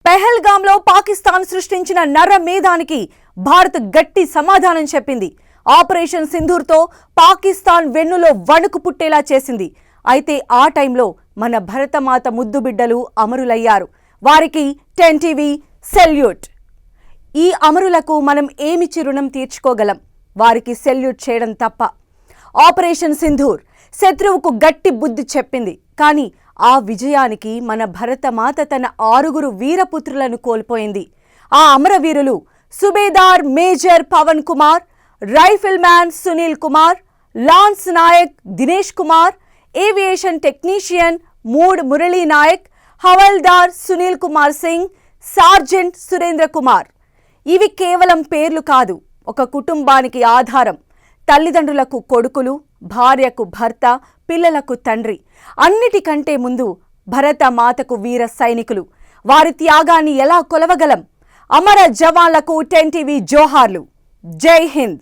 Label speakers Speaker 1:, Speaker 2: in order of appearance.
Speaker 1: పెహల్గాంలో పాకిస్తాన్ సృష్టించిన నరమేధానికి భారత్ గట్టి సమాధానం చెప్పింది. ఆపరేషన్ సింధూర్తో పాకిస్తాన్ వెన్నులో వణుకు పుట్టేలా చేసింది. అయితే ఆ టైంలో మన భరతమాత ముద్దు బిడ్డలు అమరులయ్యారు. వారికి 10 టీవీ సెల్యూట్. ఈ అమరులకు మనం ఏమిచ్చి రుణం తీర్చుకోగలం? వారికి సెల్యూట్ చేయడం తప్ప. ఆపరేషన్ సింధూర్ శత్రువుకు గట్టి బుద్ధి చెప్పింది. కానీ ఆ విజయానికి మన భరతమాత తన 6 వీరపుత్రులను కోల్పోయింది. ఆ అమరవీరులు Subedar major Pawan Kumar, rifleman Sunil Kumar, lance Naik Dinesh Kumar, aviation technician Mood Murali Naik, Havildar Sunil Kumar Singh, sergeant Surendra Kumar. ఇవి కేవలం పేర్లు కాదు, ఒక కుటుంబానికి ఆధారం. తల్లిదండ్రులకు కొడుకులు, భార్యకు భర్త, పిల్లలకు తండ్రి. అన్నిటికంటే ముందు భరత మాతకు వీర సైనికులు. వారి త్యాగాన్ని ఎలా కొలవగలం? అమర జవాన్లకు 10 టీవీ జోహార్లు. జై హింద్.